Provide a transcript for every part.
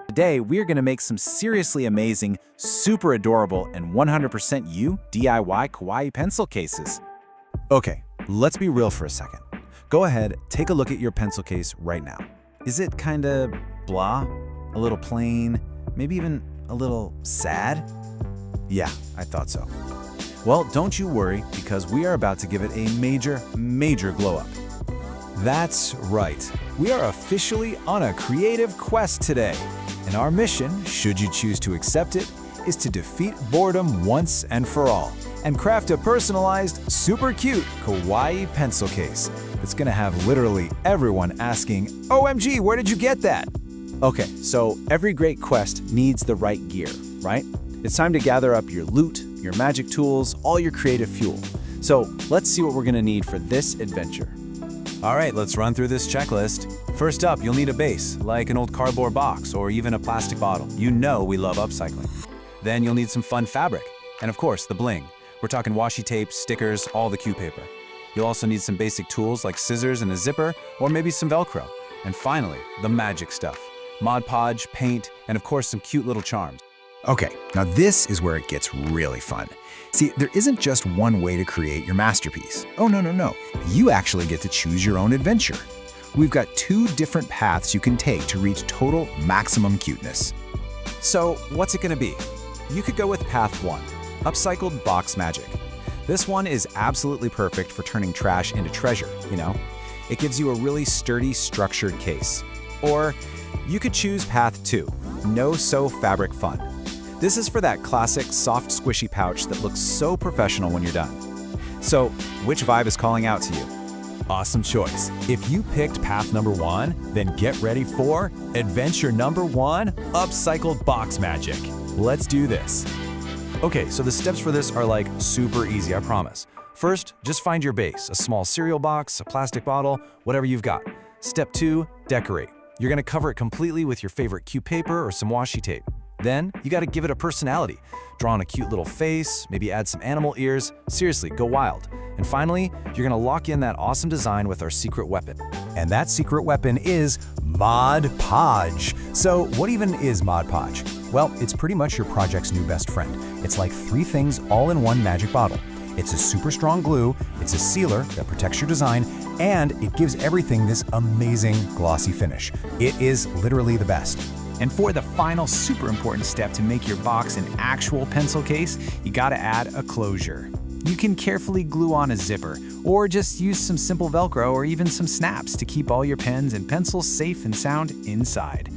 Today, we're going to make some seriously amazing, super adorable, and 100% you DIY Kawaii pencil cases. Okay, let's be real for a second. Go ahead, take a look at your pencil case right now. Is it kinda blah? A little plain? Maybe even a little sad? Yeah, I thought so. Well, don't you worry, because we are about to give it a major glow up. That's right. We are officially on a creative quest today. And our mission, should you choose to accept it, is to defeat boredom once and for all and craft a personalized, super cute Kawaii pencil case that's gonna have literally everyone asking, OMG, where did you get that? Okay, so every great quest needs the right gear, right? It's time to gather up your loot, your magic tools, all your creative fuel. So let's see what we're gonna need for this adventure. All right, let's run through this checklist. First up, you'll need a base, like an old cardboard box or even a plastic bottle. You know we love upcycling. Then you'll need some fun fabric, and of course, the bling. We're talking washi tape, stickers, all the cute paper. You'll also need some basic tools like scissors and a zipper, or maybe some Velcro. And finally, the magic stuff. Mod Podge, paint, and of course some cute little charms. Okay, now this is where it gets really fun. See, there isn't just one way to create your masterpiece. Oh, no. You actually get to choose your own adventure. We've got 2 different paths you can take to reach total maximum cuteness. So what's it gonna be? You could go with path 1, upcycled box magic. This one is absolutely perfect for turning trash into treasure, you know? It gives you a really sturdy, structured case. Or you could choose path 2, no-sew fabric fun. This is for that classic, soft, squishy pouch that looks so professional when you're done. So, which vibe is calling out to you? Awesome choice. If you picked path number 1, then get ready for adventure number 1, upcycled box magic. Let's do this. Okay, so the steps for this are like super easy, I promise. First, just find your base, a small cereal box, a plastic bottle, whatever you've got. Step 2, decorate. You're gonna cover it completely with your favorite cute paper or some washi tape. Then, you gotta give it a personality. Draw on a cute little face, maybe add some animal ears. Seriously, go wild. And finally, you're gonna lock in that awesome design with our secret weapon. And that secret weapon is Mod Podge. So what even is Mod Podge? Well, it's pretty much your project's new best friend. It's like 3 things all in one magic bottle. It's a super strong glue, it's a sealer that protects your design, and it gives everything this amazing glossy finish. It is literally the best. And for the final super important step to make your box an actual pencil case, you gotta add a closure. You can carefully glue on a zipper, or just use some simple Velcro or even some snaps to keep all your pens and pencils safe and sound inside.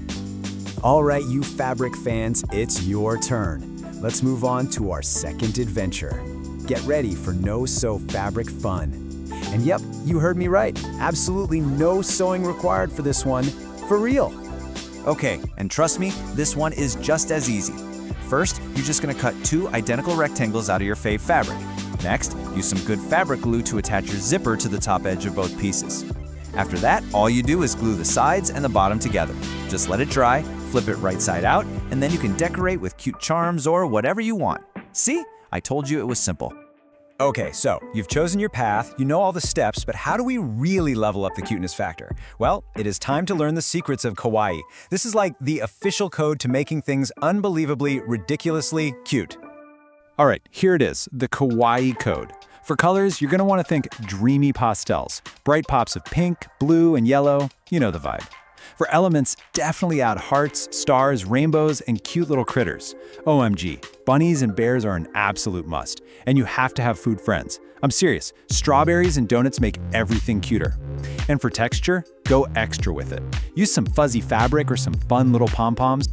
All right, you fabric fans, it's your turn. Let's move on to our second adventure. Get ready for no-sew fabric fun. And yep, you heard me right. Absolutely no sewing required for this one. For real. Okay, and trust me, this one is just as easy. First, you're just gonna cut 2 identical rectangles out of your fave fabric. Next, use some good fabric glue to attach your zipper to the top edge of both pieces. After that, all you do is glue the sides and the bottom together. Just let it dry, flip it right side out, and then you can decorate with cute charms or whatever you want. See? I told you it was simple. Okay, so you've chosen your path, you know all the steps, but how do we really level up the cuteness factor? Well, it is time to learn the secrets of Kawaii. This is like the official code to making things unbelievably, ridiculously cute. All right, here it is, the Kawaii code. For colors, you're gonna wanna think dreamy pastels, bright pops of pink, blue, and yellow, you know the vibe. For elements, definitely add hearts, stars, rainbows, and cute little critters. OMG, bunnies and bears are an absolute must. And you have to have food friends. I'm serious, strawberries and donuts make everything cuter. And for texture, go extra with it. Use some fuzzy fabric or some fun little pom-poms.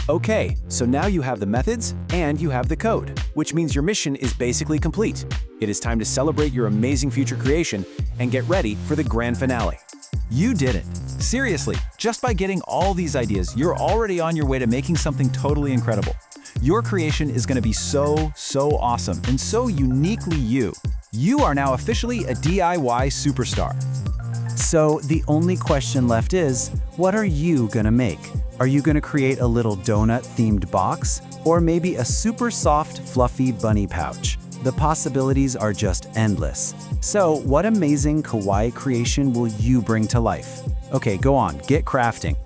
Okay, so now you have the methods and you have the code, which means your mission is basically complete. It is time to celebrate your amazing future creation and get ready for the grand finale. You did it. Seriously, just by getting all these ideas, you're already on your way to making something totally incredible. Your creation is gonna be so awesome and so uniquely you. You are now officially a DIY superstar. So the only question left is, what are you gonna make? Are you gonna create a little donut-themed box? Or maybe a super soft, fluffy bunny pouch? The possibilities are just endless. So what amazing Kawaii creation will you bring to life? Okay, go on, get crafting.